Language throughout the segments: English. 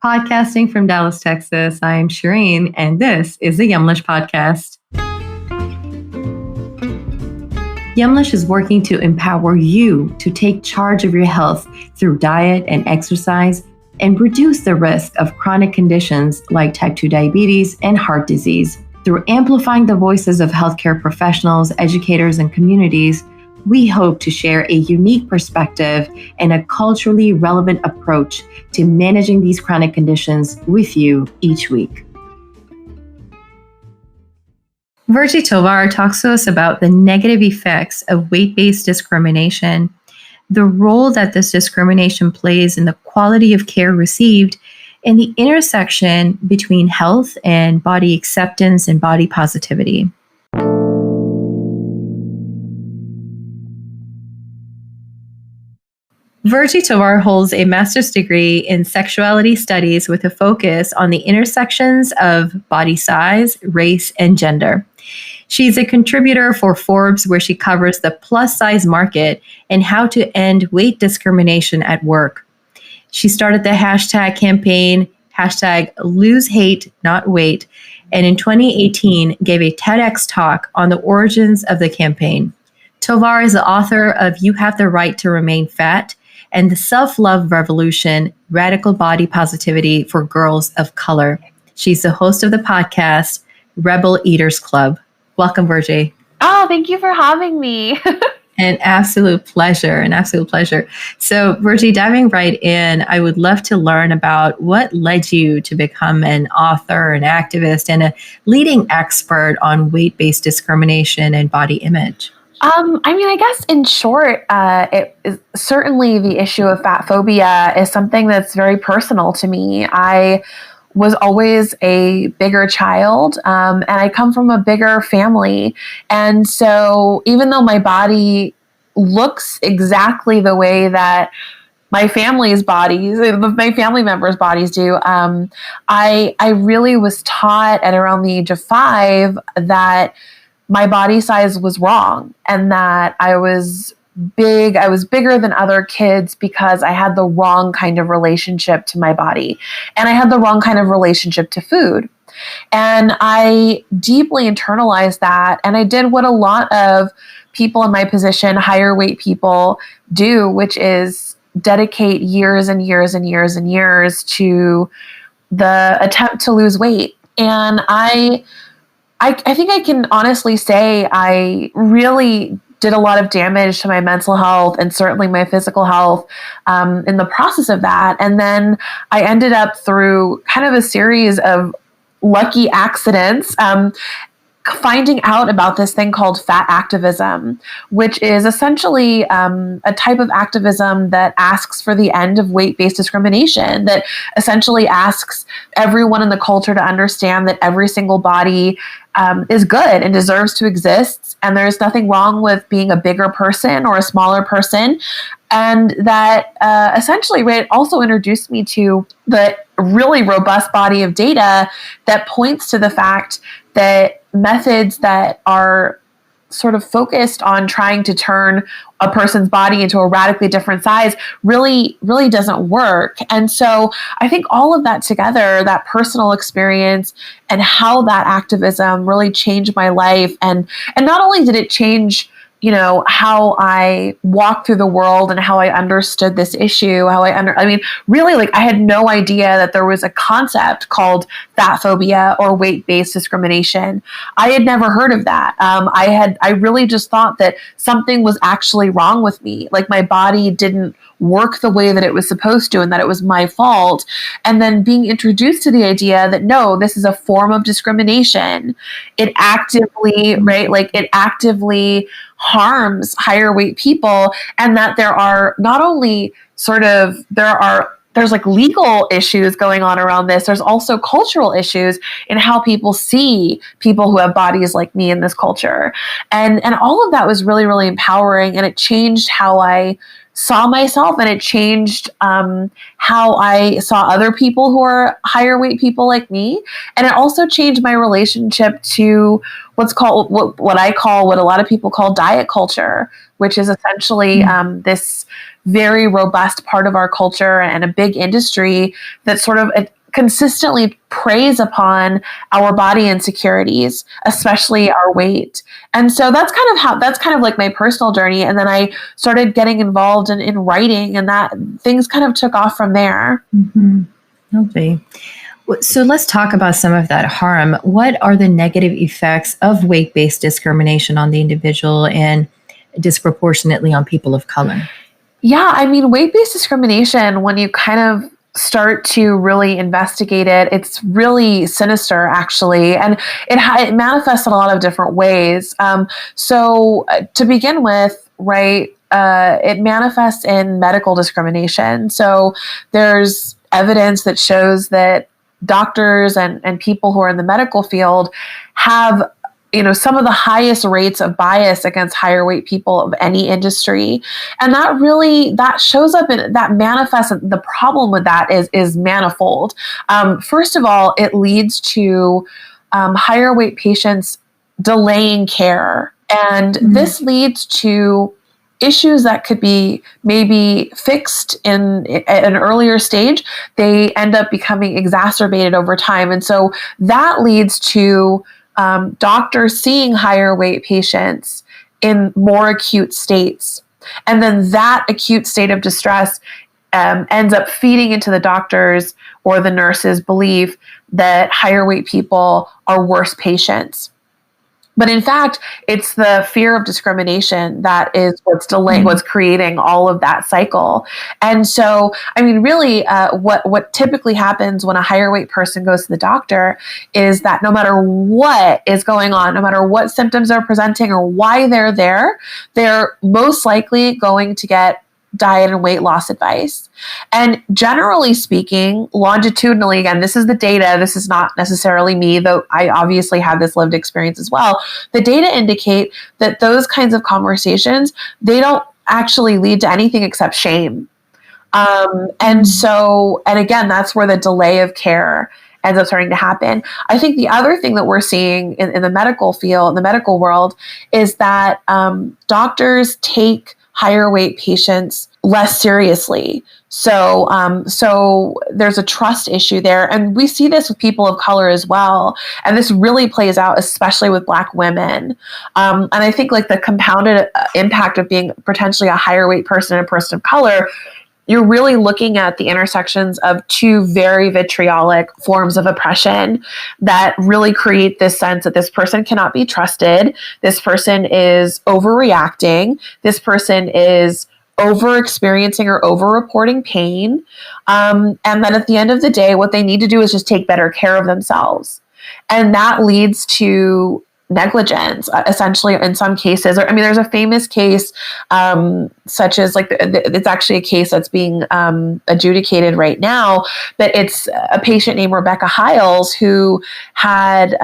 Podcasting from Dallas, Texas, I am Shireen, and this is the Yumlish podcast. Yumlish is working to empower you to take charge of your health through diet and exercise and reduce the risk of chronic conditions like type 2 diabetes and heart disease. Through amplifying the voices of healthcare professionals, educators, and communities, we hope to share a unique perspective and a culturally relevant approach to managing these chronic conditions with you each week. Virgie Tovar talks to us about the negative effects of weight-based discrimination, the role that this discrimination plays in the quality of care received, and the intersection between health and body acceptance and body positivity. Virgie Tovar holds a master's degree in Sexuality Studies with a focus on the intersections of body size, race, and gender. She's a contributor for Forbes, where she covers the plus-size market and how to end weight discrimination at work. She started the hashtag campaign, #losehatenotweight, and in 2018 gave a TEDx talk on the origins of the campaign. Tovar is the author of You Have the Right to Remain Fat and the Self-Love Revolution, Radical Body Positivity for Girls of Color. She's the host of the podcast, Rebel Eaters Club. Welcome, Virgie. Oh, thank you for having me. An absolute pleasure. So, Virgie, diving right in, I would love to learn about what led you to become an author, an activist, and a leading expert on weight-based discrimination and body image. I guess in short, it is certainly the issue of fatphobia is something that's very personal to me. I was always a bigger child, and I come from a bigger family. And so even though my body looks exactly the way that my family members' bodies do, I really was taught at around the age of 5 that my body size was wrong and that I was bigger than other kids because I had the wrong kind of relationship to my body and I had the wrong kind of relationship to food. And I deeply internalized that. And I did what a lot of people in my position, higher weight people, do, which is dedicate years and years and years and years to the attempt to lose weight. And I think I can honestly say I really did a lot of damage to my mental health and certainly my physical health in the process of that. And then I ended up through kind of a series of lucky accidents finding out about this thing called fat activism, which is essentially a type of activism that asks for the end of weight-based discrimination, that essentially asks everyone in the culture to understand that every single body is good and deserves to exist, and there's nothing wrong with being a bigger person or a smaller person. And that essentially it also introduced me to the really robust body of data that points to the fact that methods that are sort of focused on trying to turn a person's body into a radically different size really doesn't work. And so I think all of that together, that personal experience and how that activism really changed my life. And not only did it change, how I walked through the world and how I understood this issue, I had no idea that there was a concept called fatphobia or weight-based discrimination. I had never heard of that. I really just thought that something was actually wrong with me. Like my body didn't work the way that it was supposed to and that it was my fault. And then being introduced to the idea that no, this is a form of discrimination. It actively harms higher weight people, and that there are not only there's like legal issues going on around this. There's also cultural issues in how people see people who have bodies like me in this culture. And all of that was really, really empowering. And it changed how I saw myself, and it changed how I saw other people who are higher weight people like me. And it also changed my relationship to what a lot of people call diet culture, which is essentially this very robust part of our culture and a big industry that sort of consistently preys upon our body insecurities, especially our weight. And so that's kind of like my personal journey. And then I started getting involved in writing, and that things kind of took off from there. Mm-hmm. Okay. So let's talk about some of that harm. What are the negative effects of weight-based discrimination on the individual and disproportionately on people of color? Yeah, I mean, weight-based discrimination, when you kind of start to really investigate it, it's really sinister, actually, and it manifests in a lot of different ways. So to begin with, right, it manifests in medical discrimination. So there's evidence that shows that doctors and people who are in the medical field have some of the highest rates of bias against higher weight people of any industry. And that shows up that manifests. The problem with that is manifold. First of all, it leads to higher weight patients delaying care. And this leads to issues that could be maybe fixed at an earlier stage. They end up becoming exacerbated over time. And so that leads to doctors seeing higher weight patients in more acute states. And then that acute state of distress ends up feeding into the doctors or the nurses' belief that higher weight people are worse patients. But in fact, it's the fear of discrimination that is what's delaying, what's creating all of that cycle. And so, I mean, really, what typically happens when a higher weight person goes to the doctor is that no matter what is going on, no matter what symptoms are presenting or why they're there, they're most likely going to get diet and weight loss advice. And generally speaking, longitudinally, again, this is the data, this is not necessarily me, though I obviously have this lived experience as well. The data indicate that those kinds of conversations, they don't actually lead to anything except shame. And again, that's where the delay of care ends up starting to happen. I think the other thing that we're seeing in the medical field, in the medical world, is that doctors take higher weight patients less seriously. So there's a trust issue there. And we see this with people of color as well. And this really plays out, especially with Black women. And I think like the compounded impact of being potentially a higher weight person and a person of color, you're really looking at the intersections of two very vitriolic forms of oppression that really create this sense that this person cannot be trusted. This person is overreacting. This person is over experiencing or over reporting pain. And then at the end of the day, what they need to do is just take better care of themselves. And that leads to negligence, essentially, in some cases. I mean, there's a famous case, such as it's actually a case that's being adjudicated right now, but it's a patient named Rebecca Hiles who had,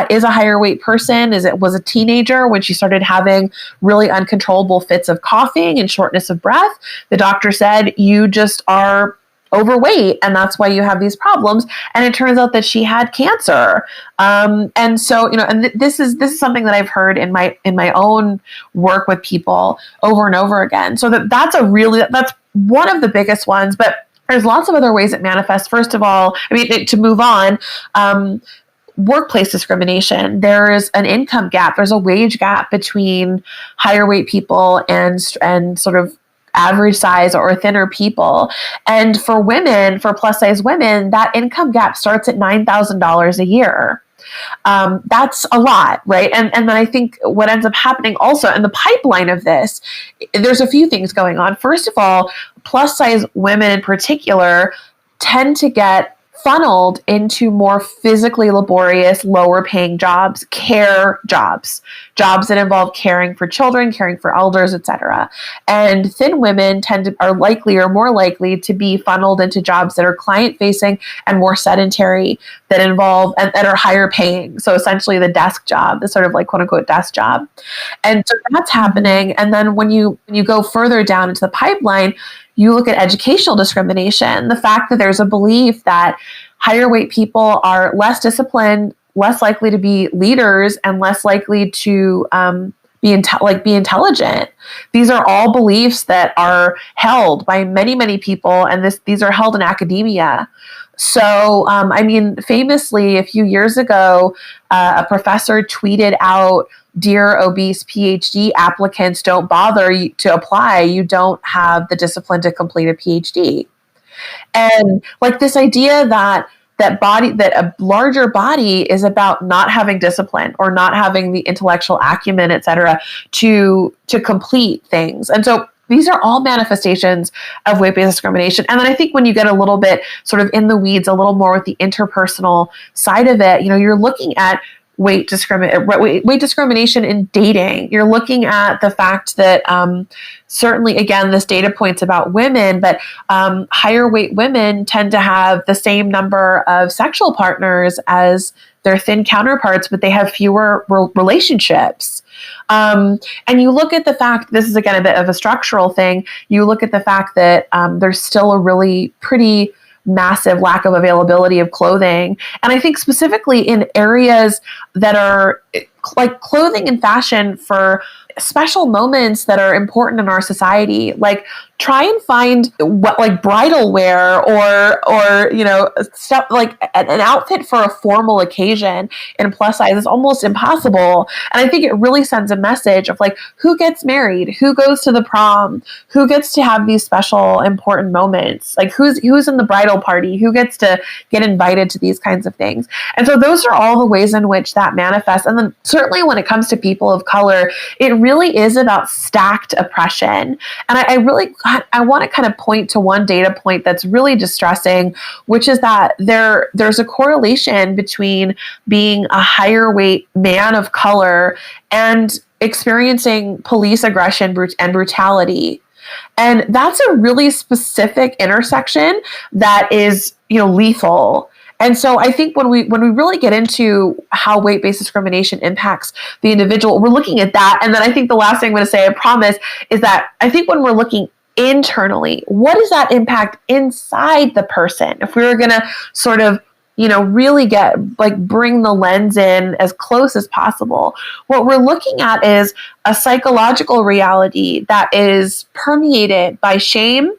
is a higher weight person, was a teenager when she started having really uncontrollable fits of coughing and shortness of breath. The doctor said, "You just are overweight, and that's why you have these problems." And it turns out that she had cancer. And so, and this is something that I've heard in my own work with people over and over again. So that's one of the biggest ones, but there's lots of other ways it manifests. First of all, I mean, to move on, workplace discrimination. There is an income gap. There's a wage gap between higher weight people and sort of average size or thinner people. And for women, for plus size women, that income gap starts at $9,000 a year. That's a lot, right? And then I think what ends up happening also in the pipeline of this, there's a few things going on. First of all, plus size women in particular tend to get funneled into more physically laborious, lower paying jobs, care jobs, jobs that involve caring for children, caring for elders, etc. And thin women are more likely to be funneled into jobs that are client facing and more sedentary, that involve and that are higher paying. So essentially the desk job, the sort of like quote unquote desk job. And so that's happening. And then when you go further down into the pipeline, you look at educational discrimination, the fact that there's a belief that higher weight people are less disciplined, less likely to be leaders, and less likely to be intelligent. These are all beliefs that are held by many, many people, and these are held in academia. So, famously, a few years ago, a professor tweeted out, "Dear obese PhD applicants, don't bother to apply. You don't have the discipline to complete a PhD." And like this idea that a larger body is about not having discipline or not having the intellectual acumen, et cetera, to complete things. And so these are all manifestations of weight-based discrimination. And then I think when you get a little bit sort of in the weeds, a little more with the interpersonal side of it, you're looking at weight discrimination in dating. You're looking at the fact that certainly, again, this data points about women, but higher weight women tend to have the same number of sexual partners as their thin counterparts, but they have fewer relationships. And you look at the fact, this is again a bit of a structural thing, you look at the fact that there's still a really pretty massive lack of availability of clothing. And I think specifically in areas that are like clothing and fashion for special moments that are important in our society, like try and find what like bridal wear or stuff like an outfit for a formal occasion in plus size is almost impossible. And I think it really sends a message of like who gets married, who goes to the prom, who gets to have these special important moments, like who's in the bridal party, who gets to get invited to these kinds of things. And so those are all the ways in which that manifests. And then certainly when it comes to people of color, it really is about stacked oppression. And I want to kind of point to one data point that's really distressing, which is that there's a correlation between being a higher weight man of color and experiencing police aggression and brutality. And that's a really specific intersection that is, lethal. And so I think when we really get into how weight-based discrimination impacts the individual, we're looking at that. And then I think the last thing I'm going to say, I promise, is that I think when we're looking internally, what does that impact inside the person? If we were going to sort of, really bring the lens in as close as possible, what we're looking at is a psychological reality that is permeated by shame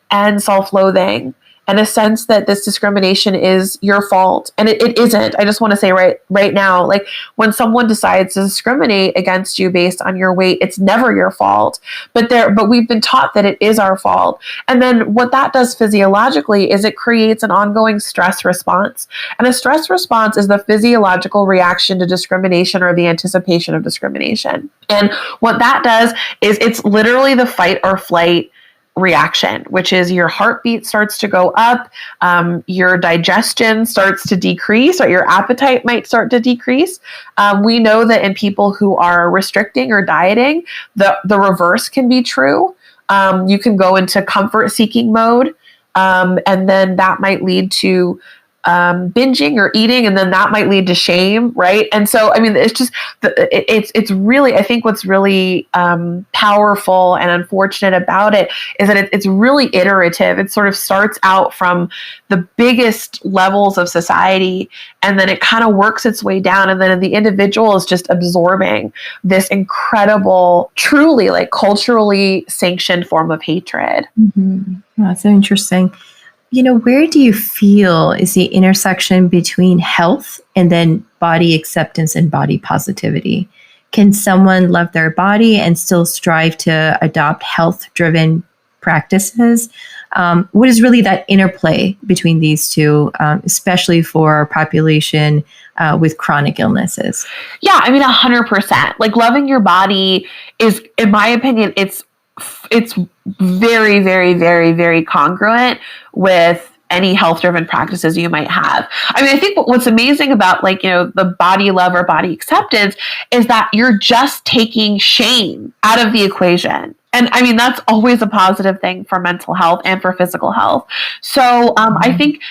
and self-loathing, and a sense that this discrimination is your fault. And it isn't. I just want to say right now, like when someone decides to discriminate against you based on your weight, it's never your fault. But we've been taught that it is our fault. And then what that does physiologically is it creates an ongoing stress response. And a stress response is the physiological reaction to discrimination or the anticipation of discrimination. And what that does is it's literally the fight or flight reaction, which is your heartbeat starts to go up, your digestion starts to decrease, or your appetite might start to decrease. We know that in people who are restricting or dieting, the reverse can be true. You can go into comfort-seeking mode, and then that might lead to binging or eating, and then that might lead to shame, right? And so, it's just, it's really, I think what's really powerful and unfortunate about it is that it's really iterative. It sort of starts out from the biggest levels of society, and then it kind of works its way down, and then the individual is just absorbing this incredible, truly like culturally sanctioned form of hatred. Mm-hmm. Oh, that's so interesting. Where do you feel is the intersection between health and then body acceptance and body positivity? Can someone love their body and still strive to adopt health-driven practices? What is really that interplay between these two, especially for our population with chronic illnesses? Yeah, 100%. Like loving your body is, in my opinion, it's very, very, very, very congruent with any health-driven practices you might have. I mean, I think what's amazing about like, the body love or body acceptance is that you're just taking shame out of the equation. And I mean, that's always a positive thing for mental health and for physical health. So I think,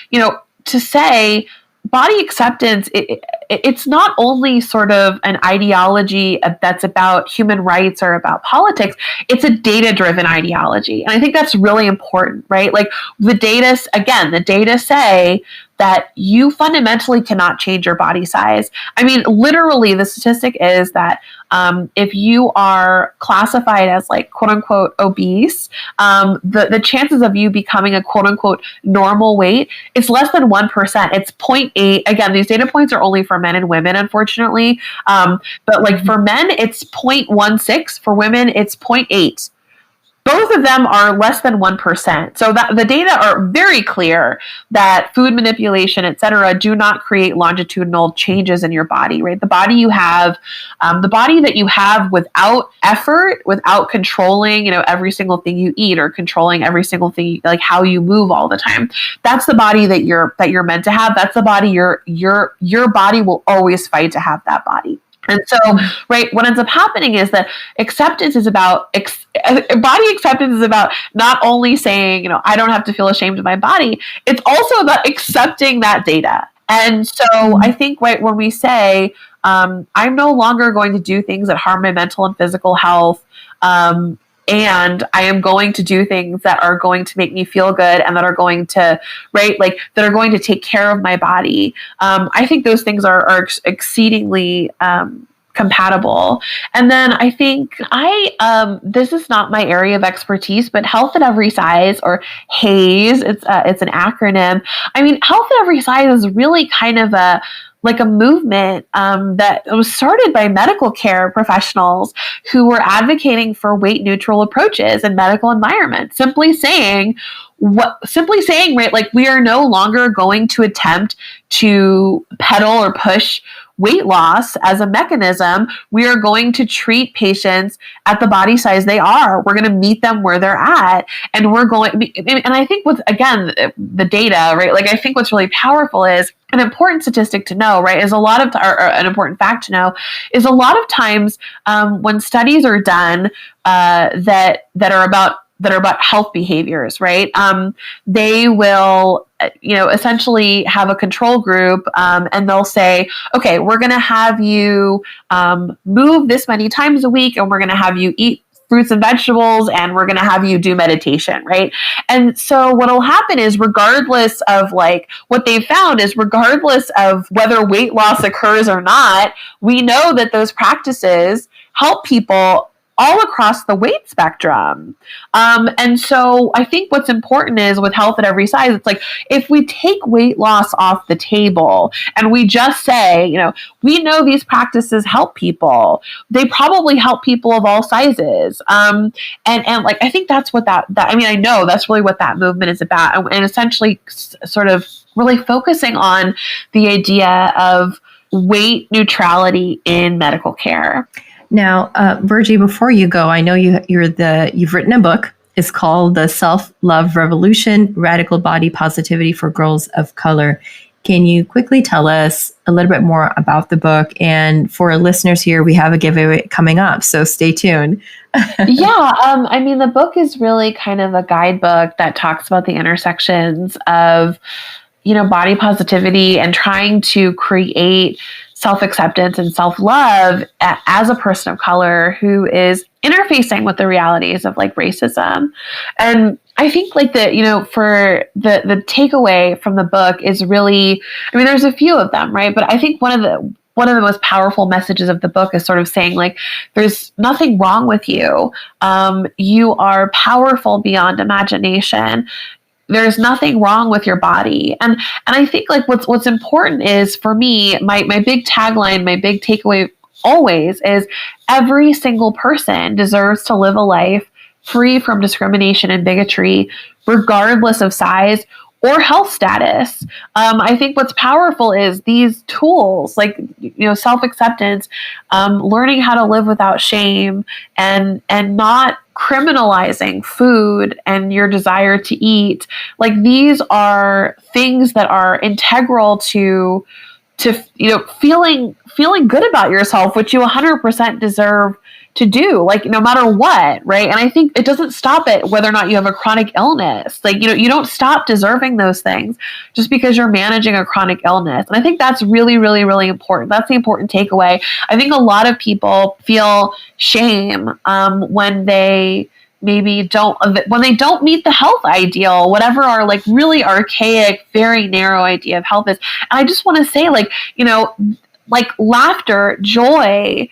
to say body acceptance, it's not only sort of an ideology that's about human rights or about politics, it's a data-driven ideology. And I think that's really important, right? Like the data say that you fundamentally cannot change your body size. I mean, literally, the statistic is that if you are classified as like quote unquote obese, the chances of you becoming a quote unquote normal weight is less than 1%. It's 0.8. Again, these data points are only for men and women, unfortunately. But like for men, it's 0.16. For women, it's 0.8. Both of them are less than 1%. So that the data are very clear that food manipulation, et cetera, do not create longitudinal changes in your body, right? The body that you have without effort, without controlling, every single thing you eat or controlling every single thing, like how you move all the time. That's the body that you're meant to have. That's the body your body will always fight to have that body. And so, right, what ends up happening is that acceptance is about, body acceptance is about not only saying, I don't have to feel ashamed of my body, it's also about accepting that data. And so I think, right, when we say, I'm no longer going to do things that harm my mental and physical health, and I am going to do things that are going to make me feel good and that are going to, right, like that are going to take care of my body. I think those things are exceedingly compatible. And then I think this is not my area of expertise, but Health at Every Size, or HAES, it's an acronym. I mean, Health at Every Size is really kind of a movement that was started by medical care professionals who were advocating for weight neutral approaches in medical environments. Simply saying, right, like we are no longer going to attempt to peddle or push weight loss as a mechanism. We are going to treat patients at the body size they are. We're going to meet them where they're at. And I think the data, right? Like I think what's really powerful is an important statistic to know, right? Is an important fact to know is a lot of times when studies are done that are about health behaviors, right? They will, essentially have a control group, and they'll say, okay, we're going to have you move this many times a week, and we're going to have you eat fruits and vegetables, and we're going to have you do meditation, right? And so what will happen is, regardless of like what they've found is, regardless of whether weight loss occurs or not, we know that those practices help people all across the weight spectrum. And so I think what's important is with Health at Every Size, it's like if we take weight loss off the table and we just say, we know these practices help people, they probably help people of all sizes. And like, I think that's what I know that's really what that movement is about. And essentially sort of really focusing on the idea of weight neutrality in medical care. Now, Virgie, before you go, I know you've written a book. It's called The Self-Love Revolution: Radical Body Positivity for Girls of Color. Can you quickly tell us a little bit more about the book? And for our listeners here, we have a giveaway coming up, so stay tuned. Yeah, the book is really kind of a guidebook that talks about the intersections of, body positivity and trying to create self-acceptance and self-love as a person of color who is interfacing with the realities of like racism. And I think like for the takeaway from the book is really, there's a few of them, right? But I think one of the most powerful messages of the book is sort of saying like, there's nothing wrong with you. You are powerful beyond imagination. There's nothing wrong with your body. And I think like what's important is, for me, my big tagline, my big takeaway always is, every single person deserves to live a life free from discrimination and bigotry, regardless of size or health status. I think what's powerful is these tools, like, self-acceptance, learning how to live without shame, and not criminalizing food and your desire to eat. Like, these are things that are integral to feeling good about yourself, which you 100% deserve to do, like, no matter what, right? And I think it doesn't stop at whether or not you have a chronic illness. Like, you don't stop deserving those things just because you're managing a chronic illness. And I think that's really, really, really important. That's the important takeaway. I think a lot of people feel shame when they don't meet the health ideal, whatever our like really archaic, very narrow idea of health is. And I just want to say, like laughter, joy,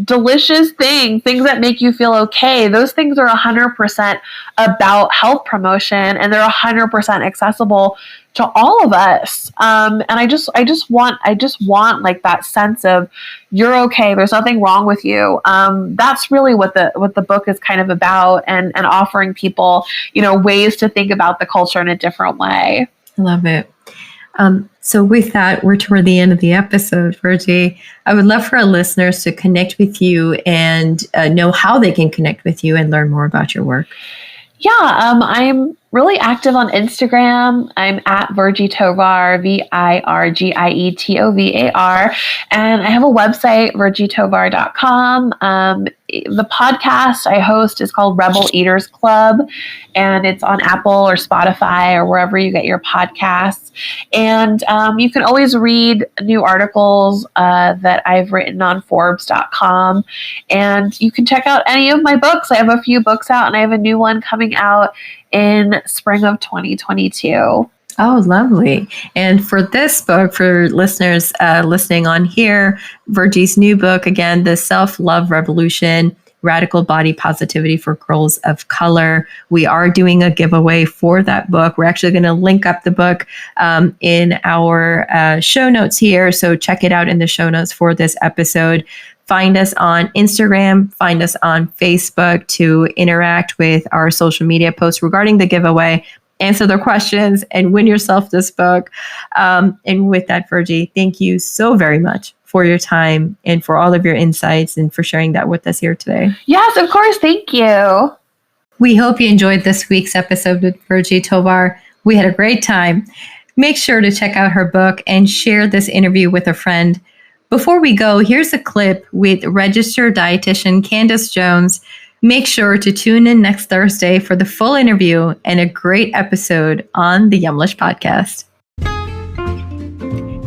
delicious things that make you feel okay. Those things are 100% about health promotion, and they're 100% accessible to all of us. And I just want like that sense of you're okay. There's nothing wrong with you. That's really what the book is kind of about, and offering people, ways to think about the culture in a different way. I love it. So with that, we're toward the end of the episode, Virgie. I would love for our listeners to connect with you and know how they can connect with you and learn more about your work. Yeah, I'm really active on Instagram. I'm at Virgie Tovar, VirgietoVar. And I have a website, virgietovar.com. The podcast I host is called Rebel Eaters Club, and it's on Apple or Spotify or wherever you get your podcasts. And you can always read new articles that I've written on Forbes.com. And you can check out any of my books. I have a few books out, and I have a new one coming out in spring of 2022. Oh, lovely. And for this book, for listeners listening on here, Virgie's new book, again, The Self-Love Revolution, Radical Body Positivity for Girls of Color. We are doing a giveaway for that book. We're actually going to link up the book in our show notes here. So check it out in the show notes for this episode. Find us on Instagram, find us on Facebook to interact with our social media posts regarding the giveaway, answer their questions, and win yourself this book. And with that, Virgie, thank you so very much for your time and for all of your insights and for sharing that with us here today. Yes, of course. Thank you. We hope you enjoyed this week's episode with Virgie Tovar. We had a great time. Make sure to check out her book and share this interview with a friend. Before we go, here's a clip with registered dietitian Candace Jones. Make sure to tune in next Thursday for the full interview and a great episode on the Yumlish podcast.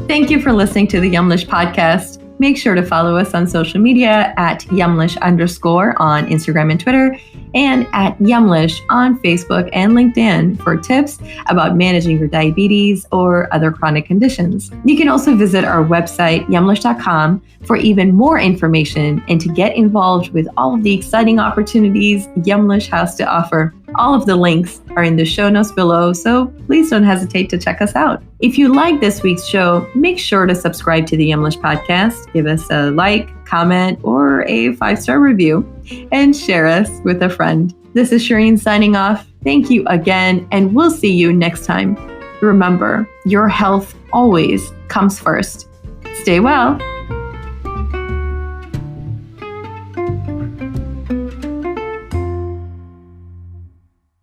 Thank you for listening to the Yumlish podcast. Make sure to follow us on social media at Yumlish_ on Instagram and Twitter, and at Yumlish on Facebook and LinkedIn for tips about managing your diabetes or other chronic conditions. You can also visit our website, yumlish.com, for even more information and to get involved with all of the exciting opportunities Yumlish has to offer. All of the links are in the show notes below, so please don't hesitate to check us out. If you like this week's show, make sure to subscribe to the Yumlish podcast, give us a like, comment, or a 5-star review, and share us with a friend. This is Shireen signing off. Thank you again, and we'll see you next time. Remember, your health always comes first. Stay well.